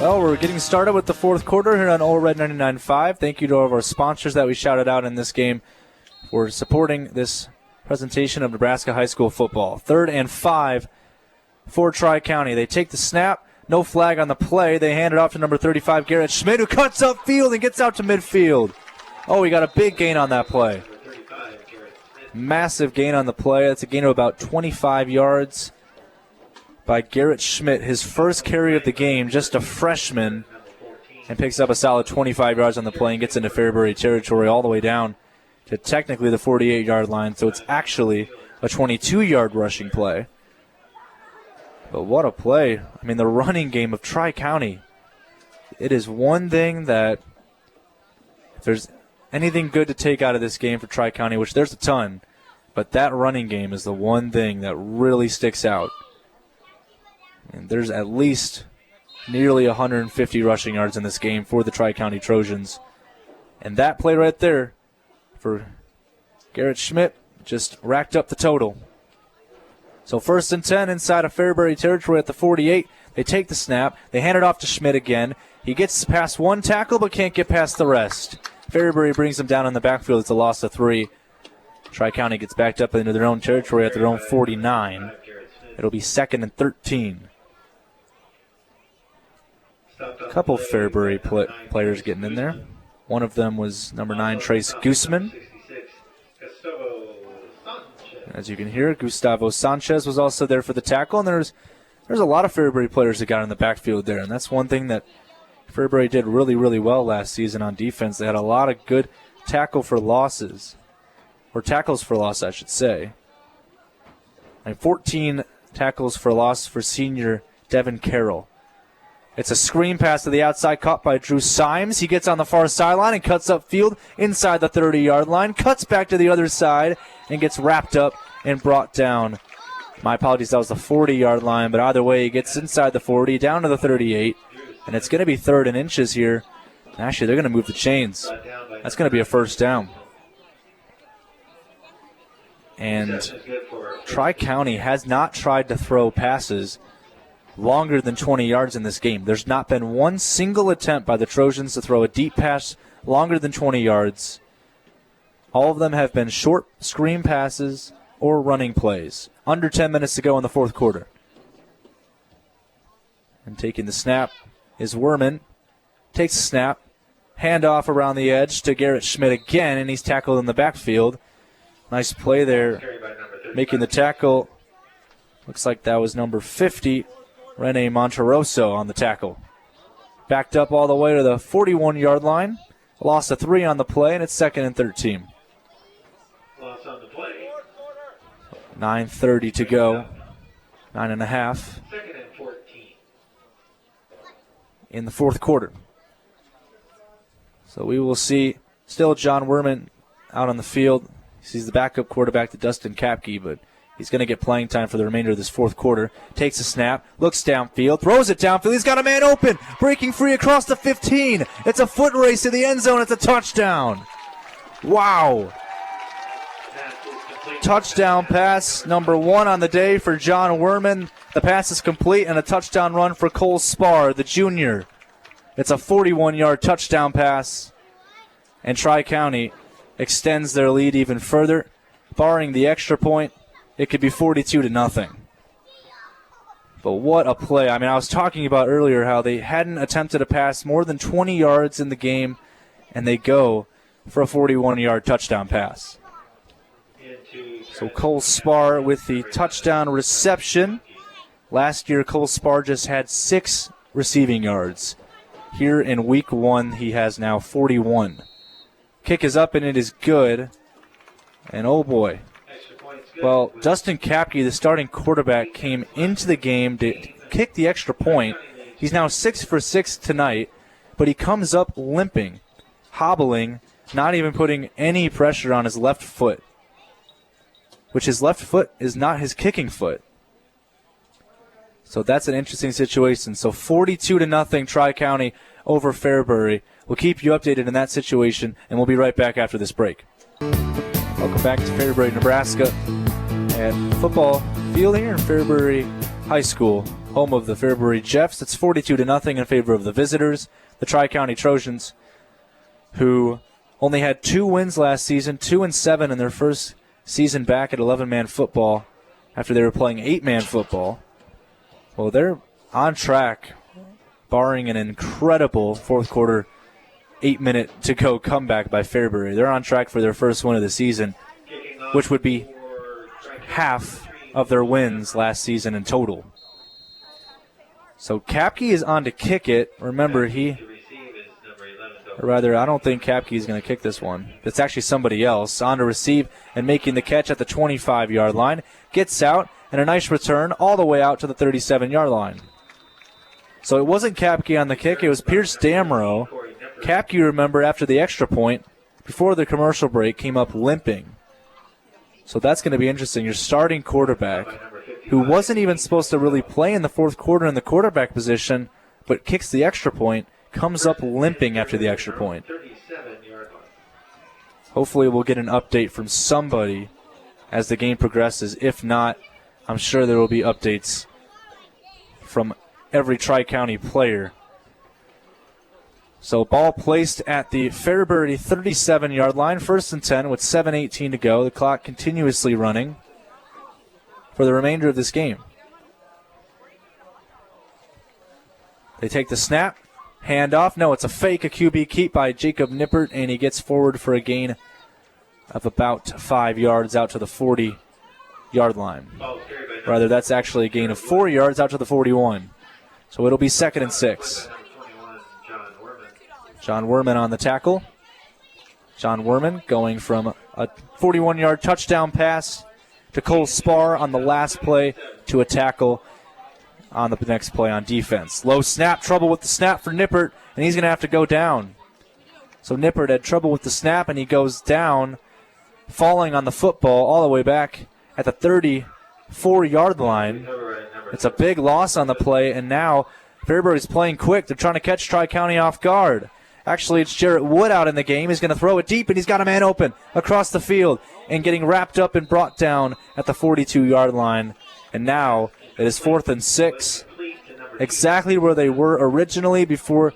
Well, we're getting started with the fourth quarter here on All Red 99.5. Thank you to all of our sponsors that we shouted out in this game for supporting this presentation of Nebraska high school football. 3rd and 5 for Tri-County. They take the snap. No flag on the play. They hand it off to number 35, Garrett Schmidt, who cuts upfield and gets out to midfield. Oh, we got a big gain on that play. Massive gain on the play. That's a gain of about 25 yards by Garrett Schmidt, his first carry of the game, just a freshman, and picks up a solid 25 yards on the play and gets into Fairbury territory all the way down to technically the 48-yard line, so it's actually a 22-yard rushing play. But what a play. I mean, the running game of Tri-County, it is one thing that if there's anything good to take out of this game for Tri-County, which there's a ton, but that running game is the one thing that really sticks out. And there's at least nearly 150 rushing yards in this game for the Tri-County Trojans. And that play right there for Garrett Schmidt just racked up the total. So 1st and 10 inside of Fairbury territory at the 48. They take the snap. They hand it off to Schmidt again. He gets past one tackle but can't get past the rest. Fairbury brings him down in the backfield. It's a loss of 3. Tri-County gets backed up into their own territory at their own 49. It'll be 2nd and 13. A couple Fairbury players getting in there. One of them was number 9, Trace Guzman. As you can hear, Gustavo Sanchez was also there for the tackle. And there's a lot of Fairbury players that got in the backfield there. And that's one thing that Fairbury did really, really well last season on defense. They had a lot of good tackles for loss, I should say. And 14 tackles for loss for senior Devin Carroll. It's a screen pass to the outside caught by Drew Symes. He gets on the far sideline and cuts upfield inside the 30-yard line, cuts back to the other side, and gets wrapped up and brought down. My apologies, that was the 40-yard line, but either way, he gets inside the 40, down to the 38, and it's going to be 3rd and inches here. Actually, they're going to move the chains. That's going to be a first down. And Tri-County has not tried to throw passes longer than 20 yards in this game. There's not been one single attempt by the Trojans to throw a deep pass longer than 20 yards. All of them have been short screen passes or running plays. Under 10 minutes to go in the fourth quarter. And taking the snap is Werman. Takes the snap. Handoff around the edge to Garrett Schmidt again, and he's tackled in the backfield. Nice play there. Making the tackle. Looks like that was number 50. Rene Monteroso on the tackle. Backed up all the way to the 41-yard line. Loss of 3 on the play, and it's 2nd and 13. Loss on the play. 9:30 to go. 9.5. 2nd and 14. In the fourth quarter. So we will see still John Werman out on the field. He's the backup quarterback to Dustin Kapke, but he's going to get playing time for the remainder of this fourth quarter. Takes a snap, looks downfield, throws it downfield. He's got a man open, breaking free across the 15. It's a foot race to the end zone. It's a touchdown. Wow. Touchdown pass, number 1 on the day for John Werman. The pass is complete, and a touchdown run for Cole Spar, the junior. It's a 41-yard touchdown pass, and Tri-County extends their lead even further. Barring the extra point, it could be 42-0. But what a play. I mean, I was talking about earlier how they hadn't attempted a pass more than 20 yards in the game, and they go for a 41-yard touchdown pass. So Cole Spar with the touchdown reception. Last year, Cole Spar just had 6 receiving yards. Here in week 1, he has now 41. Kick is up, and it is good. And oh boy. Well, Dustin Kapke, the starting quarterback, came into the game to kick the extra point. He's now 6 for 6 tonight, but he comes up limping, hobbling, not even putting any pressure on his left foot, which his left foot is not his kicking foot. So that's an interesting situation. So 42-0 Tri-County over Fairbury. We'll keep you updated in that situation, and we'll be right back after this break. Welcome back to Fairbury, Nebraska, at football field here in Fairbury High School. home of the Fairbury Jeffs. It's 42-0 in favor of the visitors, the Tri-County Trojans, who only had 2 wins last season, 2-7 in their first season back at 11-man football after they were playing 8-man football. Well, they're on track, barring an incredible fourth quarter 8-minute to go comeback by Fairbury. They're on track for their first win of the season, which would be half of their wins last season in total. So Kapke is on to kick it. Remember, I don't think Kapke is going to kick this one. It's actually somebody else. On to receive and making the catch at the 25-yard line. Gets out, and a nice return all the way out to the 37-yard line. So it wasn't Kapke on the kick. It was Pierce Damrow. Kapke, remember, after the extra point, before the commercial break, came up limping. So that's going to be interesting. Your starting quarterback, who wasn't even supposed to really play in the fourth quarter in the quarterback position, but kicks the extra point, comes up limping after the extra point. Hopefully we'll get an update from somebody as the game progresses. If not, I'm sure there will be updates from every Tri-County player. So ball placed at the Fairbury 37-yard line, 1st and 10 with 7:18 to go. The clock continuously running for the remainder of this game. They take the snap, hand off. No, it's a fake, a QB keep by Jacob Nippert, and he gets forward for a gain of about 5 yards out to the 40-yard line. Rather, that's actually a gain of 4 yards out to the 41. So it'll be 2nd and 6. John Werman on the tackle. John Werman going from a 41-yard touchdown pass to Cole Spar on the last play to a tackle on the next play on defense. Low snap, trouble with the snap for Nippert, and he's going to have to go down. So Nippert had trouble with the snap, and he goes down, falling on the football all the way back at the 34-yard line. It's a big loss on the play, and now Fairbury's playing quick. They're trying to catch Tri-County off guard. Actually, it's Jarrett Wood out in the game. He's going to throw it deep, and he's got a man open across the field and getting wrapped up and brought down at the 42-yard line. And now it is 4th and 6, exactly where they were originally before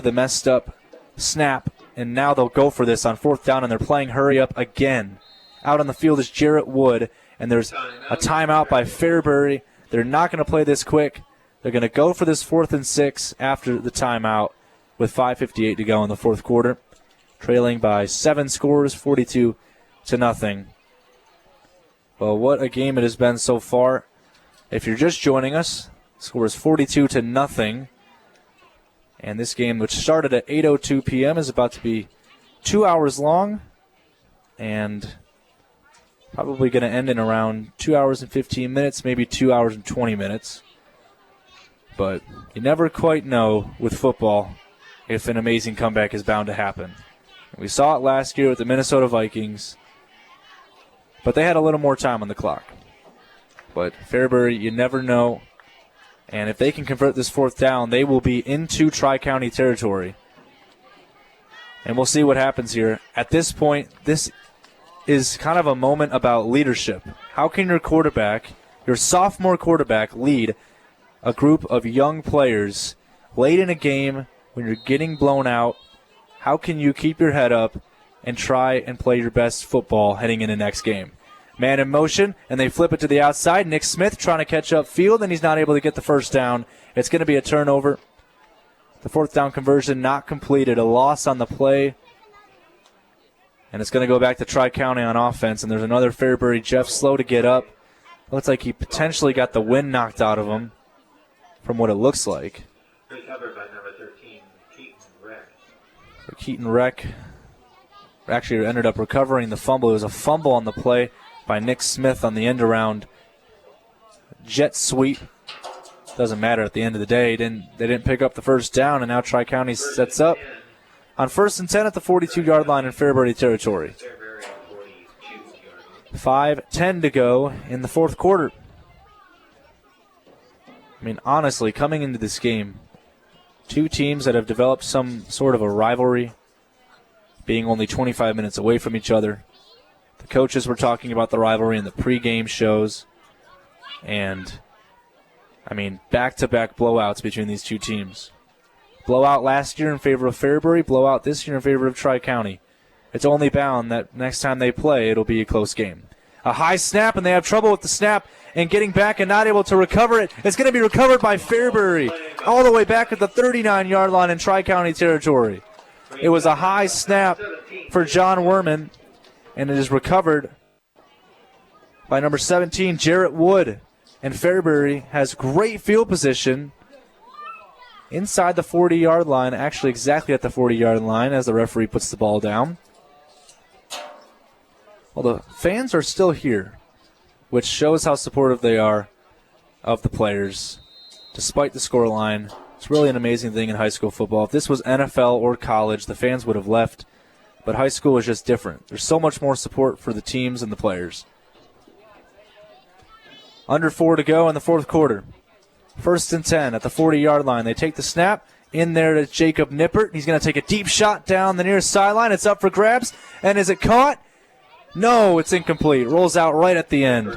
the messed up snap. And now they'll go for this on 4th down, and they're playing hurry up again. Out on the field is Jarrett Wood, and there's a timeout by Fairbury. They're not going to play this quick. They're going to go for this 4th and 6 after the timeout with 5:58 to go in the fourth quarter. Trailing by 7 scores, 42-0. Well, what a game it has been so far. If you're just joining us, the score is 42-0. And this game, which started at 8:02 p.m., is about to be 2 hours long and probably going to end in around 2 hours and 15 minutes, maybe 2 hours and 20 minutes. But you never quite know with football if an amazing comeback is bound to happen. We saw it last year with the Minnesota Vikings, but they had a little more time on the clock. But Fairbury, you never know. And if they can convert this 4th down, they will be into Tri-County territory. And we'll see what happens here. At this point, this is kind of a moment about leadership. How can your quarterback, your sophomore quarterback, lead a group of young players late in a game when you're getting blown out? How can you keep your head up and try and play your best football heading into the next game? Man in motion, and they flip it to the outside. Nick Smith trying to catch up field, and he's not able to get the first down. It's going to be a turnover. The 4th down conversion not completed. A loss on the play. And it's going to go back to Tri-County on offense, and there's another Fairbury Jeff slow to get up. Looks like he potentially got the wind knocked out of him from what it looks like. Recovered by number 13, Keaton Reck. So Keaton Reck actually ended up recovering the fumble. It was a fumble on the play by Nick Smith on the end around jet sweep. Doesn't matter at the end of the day. They didn't pick up the first down, and now Tri-County sets up on 1st and 10 at the 42-yard line in Fairbury territory. 5:10 to go in the fourth quarter. I mean, honestly, coming into this game, two teams that have developed some sort of a rivalry, being only 25 minutes away from each other. The coaches were talking about the rivalry in the pregame shows. And, I mean, back-to-back blowouts between these two teams. Blowout last year in favor of Fairbury, blowout this year in favor of Tri-County. It's only bound that next time they play, it'll be a close game. A high snap, and they have trouble with the snap and getting back and not able to recover it. It's going to be recovered by Fairbury all the way back at the 39-yard line in Tri-County territory. It was a high snap for John Werman, and it is recovered by number 17, Jarrett Wood. And Fairbury has great field position inside the 40-yard line, actually exactly at the 40-yard line as the referee puts the ball down. Well, the fans are still here, which shows how supportive they are of the players, despite the scoreline. It's really an amazing thing in high school football. If this was NFL or college, the fans would have left, but high school is just different. There's so much more support for the teams and the players. Under 4 to go in the fourth quarter. 1st and 10 at the 40-yard line. They take the snap. In there to Jacob Nippert. He's going to take a deep shot down the near sideline. It's up for grabs. And is it caught? No, it's incomplete. Rolls out right at the end.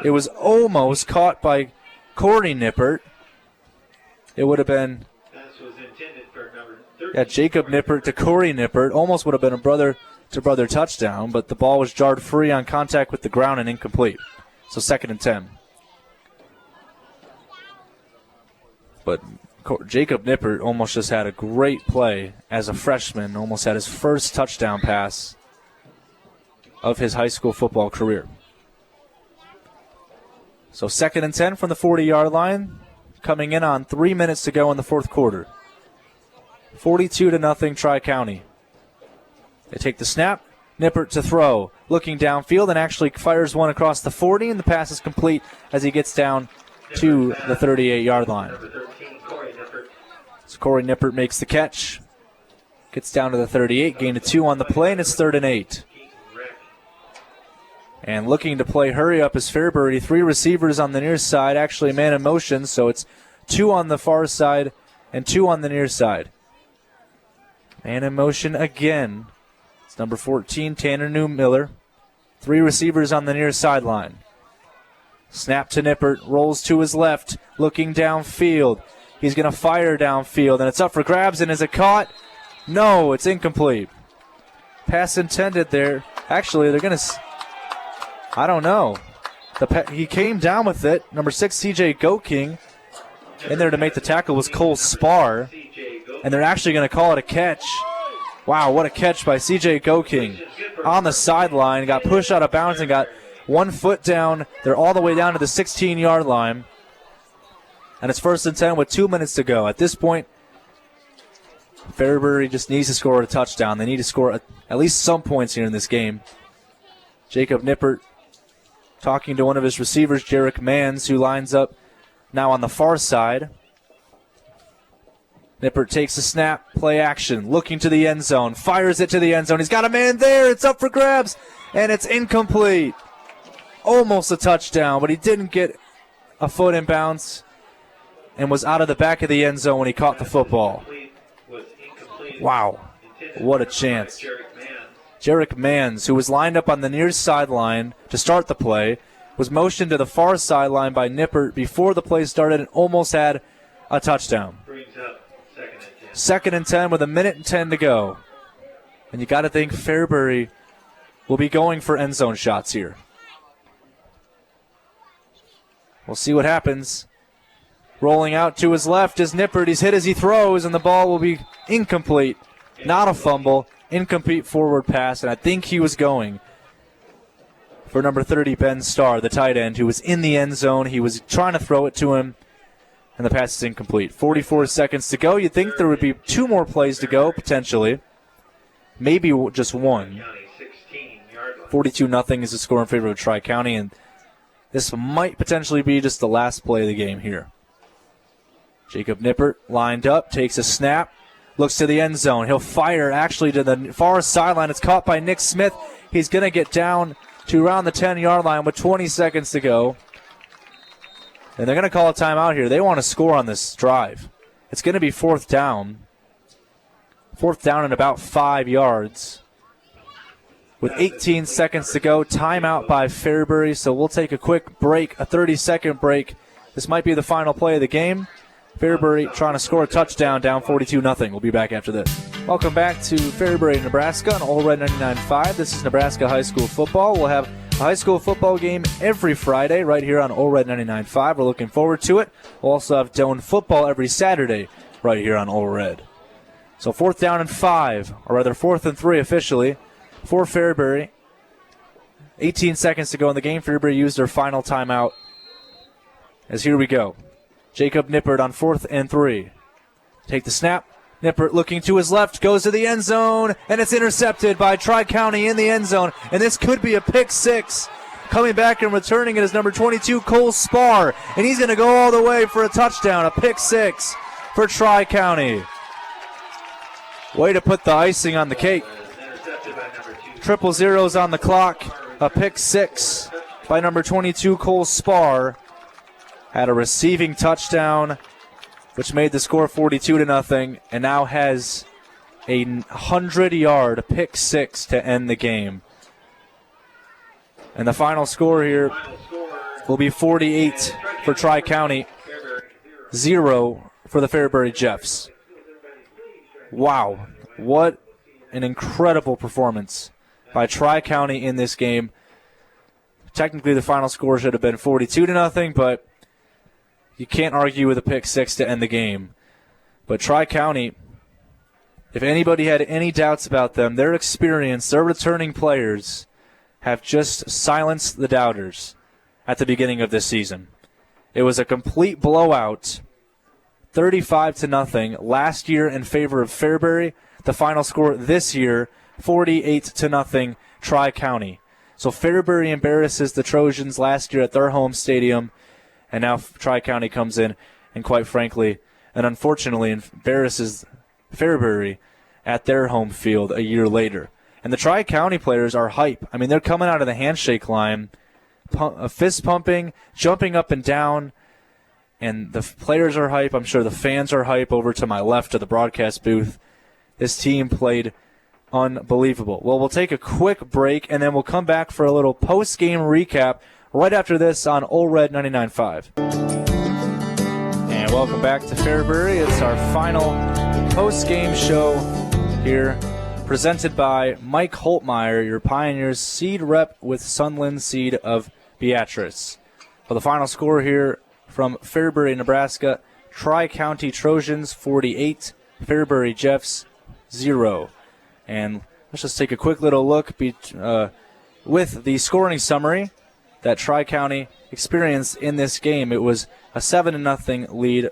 It was almost caught by Corey Nippert. It would have been Jacob Nippert to Corey Nippert. Almost would have been a brother-to-brother touchdown, but the ball was jarred free on contact with the ground and incomplete. So 2nd and 10. But Jacob Nippert almost just had a great play as a freshman, almost had his first touchdown pass of his high school football career. So 2nd and 10 from the 40-yard line, coming in on 3 minutes to go in the fourth quarter. 42-0 Tri-County. They take the snap, Nippert to throw, looking downfield and actually fires one across the 40, and the pass is complete as he gets down to the 38-yard line. So Corey Nippert makes the catch, gets down to the 38, gain of 2 on the play, and it's 3rd and 8. And looking to play hurry up is Fairbury. 3 receivers on the near side, actually man in motion, so it's 2 on the far side and 2 on the near side. Man in motion again. It's number 14, Tanner Newmiller. 3 receivers on the near sideline. Snap to Nippert, rolls to his left, looking downfield. He's going to fire downfield, and it's up for grabs, and is it caught? No, it's incomplete. Pass intended there. Actually, they're going to... I don't know. He came down with it. Number 6, C.J. Goking. In there to make the tackle was Cole Spar. And they're actually going to call it a catch. Wow, what a catch by C.J. Goking. On the sideline, got pushed out of bounds and got 1 foot down. They're all the way down to the 16-yard line. And it's 1st and 10 with 2 minutes to go. At this point, Fairbury just needs to score a touchdown. They need to score at least some points here in this game. Jacob Nippert talking to one of his receivers, Jarek Mans, who lines up now on the far side. Nippert takes a snap, play action, looking to the end zone, fires it to the end zone. He's got a man there. It's up for grabs, and it's incomplete. Almost a touchdown, but he didn't get a foot in bounds and was out of the back of the end zone when he caught the football. Wow, what a chance. Jarek Mans, who was lined up on the near sideline to start the play, was motioned to the far sideline by Nippert before the play started and almost had a touchdown. 2nd and 10 with 1:10 to go. And you got to think Fairbury will be going for end zone shots here. We'll see what happens. Rolling out to his left is Nippert. He's hit as he throws, and the ball will be incomplete. Not a fumble. Incomplete forward pass, and I think he was going for number 30, Ben Starr, the tight end, who was in the end zone. He was trying to throw it to him, and the pass is incomplete. 44 seconds to go. You'd think there would be 2 more plays to go, potentially. Maybe just 1. 42-0 is the score in favor of Tri-County, and this might potentially be just the last play of the game here. Jacob Nippert lined up, takes a snap, looks to the end zone. He'll fire actually to the far sideline. It's caught by Nick Smith. He's going to get down to around the 10-yard line with 20 seconds to go. And they're going to call a timeout here. They want to score on this drive. It's going to be 4th down. 4th down and about 5 yards. with 18 seconds to go. Timeout by Fairbury, so we'll take a quick break, a 30-second break. This might be the final play of the game. Fairbury trying to score a touchdown, down 42-0. We'll be back after this. Welcome back to Fairbury, Nebraska on All Red 99.5. This is Nebraska High School Football. We'll have a high school football game every Friday right here on All Red 99.5. We're looking forward to it. We'll also have Doane football every Saturday right here on All Red. So 4th down and 5, or rather 4th and 3 officially for Fairbury. 18 seconds to go in the game. Fairbury used their final timeout. As here we go. Jacob Nippert on 4th and 3. Take the snap. Nippert looking to his left, goes to the end zone, and it's intercepted by Tri-County in the end zone. And this could be a pick six. Coming back and returning it is number 22, Cole Spar. And he's going to go all the way for a touchdown, a pick six for Tri-County. Way to put the icing on the cake. Triple zeros on the clock. A pick six by number 22, Cole Spar. Had a receiving touchdown, which made the score 42-0, and now has a 100-yard pick six to end the game. And the final score here will be 48 for Tri-County, 0 for the Fairbury Jeffs. Wow, what an incredible performance by Tri-County in this game. Technically, the final score should have been 42-0, but you can't argue with a pick six to end the game. But Tri-County, if anybody had any doubts about them, their experience, their returning players have just silenced the doubters at the beginning of this season. It was a complete blowout, 35-0 last year in favor of Fairbury. The final score this year, 48-0 Tri-County. So Fairbury embarrasses the Trojans last year at their home stadium. And now Tri-County comes in and, quite frankly, and unfortunately embarrasses Fairbury at their home field a year later. And the Tri-County players are hype. I mean, they're coming out of the handshake line, fist pumping, jumping up and down. And the players are hype. I'm sure the fans are hype over to my left of the broadcast booth. This team played unbelievable. Well, we'll take a quick break, and then we'll come back for a little post-game recap right after this on All Red 99.5. And welcome back to Fairbury. It's our final post-game show here, presented by Mike Holtmeyer, your Pioneers seed rep with Sunland Seed of Beatrice. Well, the final score here from Fairbury, Nebraska, Tri-County Trojans 48, Fairbury Jeffs 0. And let's just take a quick little look with the scoring summary that Tri-County experienced in this game. It was a 7-0 lead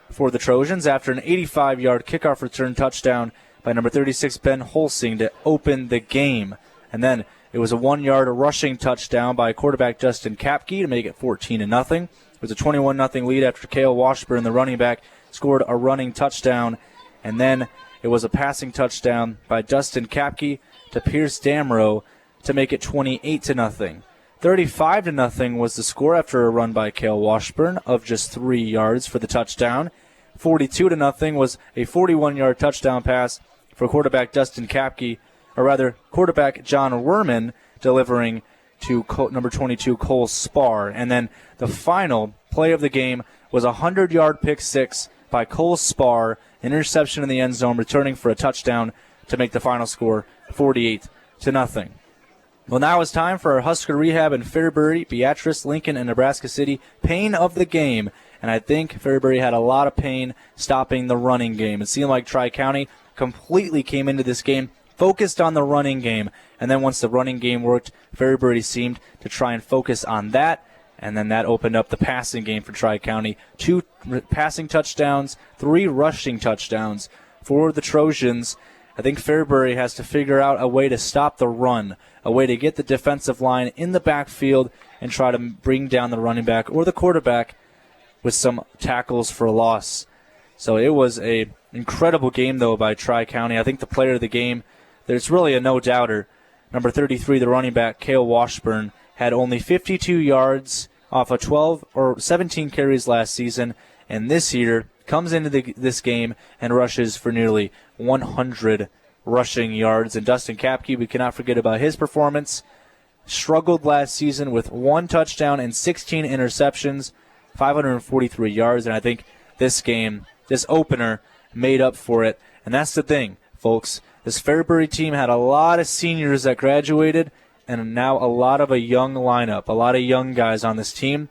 for the Trojans after an 85-yard kickoff return touchdown by number 36, Ben Holsing, to open the game. And then it was a 1-yard rushing touchdown by quarterback Justin Kapke to make it 14-0. It was a 21-0 lead after Cale Washburn, the running back, scored a running touchdown. And then it was a passing touchdown by Dustin Kapke to Pierce Damrow to make it 28-0. 35-0 was the score after a run by Cale Washburn of just 3 yards for the touchdown. 42-0 was a 41-yard touchdown pass for quarterback Dustin Kapke, or rather quarterback John Werman, delivering to number 22 Cole Spar. And then the final play of the game was a 100-yard pick six by Cole Spar, interception in the end zone, returning for a touchdown to make the final score 48-0. Well, now it's time for our Husker Rehab in Fairbury, Beatrice, Lincoln, and Nebraska City pain of the game. And I think Fairbury had a lot of pain stopping the running game. It seemed like Tri-County completely came into this game focused on the running game. And then once the running game worked, Fairbury seemed to try and focus on that. And then that opened up the passing game for Tri-County. 2 passing touchdowns, 3 rushing touchdowns for the Trojans. I think Fairbury has to figure out a way to stop the run, a way to get the defensive line in the backfield and try to bring down the running back or the quarterback with some tackles for loss. So it was a incredible game, though, by Tri-County. I think the player of the game, there's really a no-doubter. Number 33, the running back, Cale Washburn, had only 52 yards off of 12 or 17 carries last season, and this year comes into this game and rushes for nearly 100 rushing yards. And Dustin Kapke, we cannot forget about his performance. Struggled last season with 1 touchdown and 16 interceptions, 543 yards. And I think this game, this opener, made up for it. And that's the thing, folks. This Fairbury team had a lot of seniors that graduated, and now a lot of a young lineup, a lot of young guys on this team.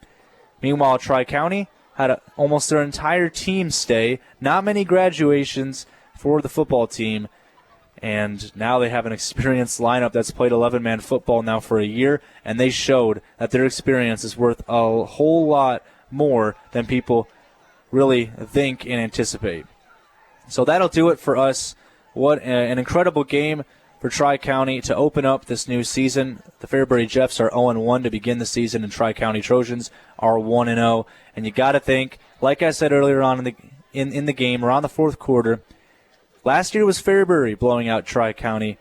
Meanwhile, Tri-County had almost their entire team stay. Not many graduations for the football team. And now they have an experienced lineup that's played 11-man football now for a year, and they showed that their experience is worth a whole lot more than people really think and anticipate. So that'll do it for us. What an incredible game for Tri-County to open up this new season. The Fairbury Jeffs are 0-1 to begin the season, and Tri-County Trojans are 1-0. And you got to think, like I said earlier on in the game, around the fourth quarter, last year was Fairbury blowing out Tri-County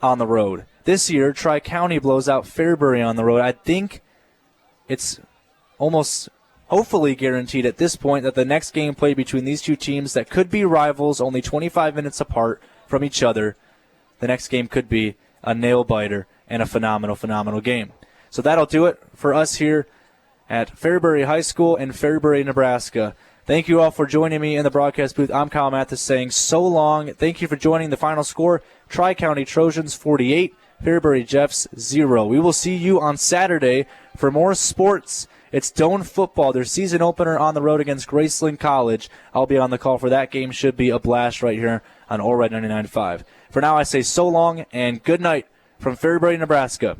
on the road. This year, Tri-County blows out Fairbury on the road. I think it's almost hopefully guaranteed at this point that the next game played between these two teams that could be rivals, only 25 minutes apart from each other, the next game could be a nail-biter and a phenomenal game. So that'll do it for us here at Fairbury High School in Fairbury, Nebraska. Thank you all for joining me in the broadcast booth. I'm Kyle Mathas saying so long. Thank you for joining. The final score, Tri-County Trojans 48, Fairbury Jeffs 0. We will see you on Saturday for more sports. It's Doane football, their season opener on the road against Graceland College. I'll be on the call for that game. Should be a blast right here on All Red 99.5. For now, I say so long and good night from Fairbury, Nebraska.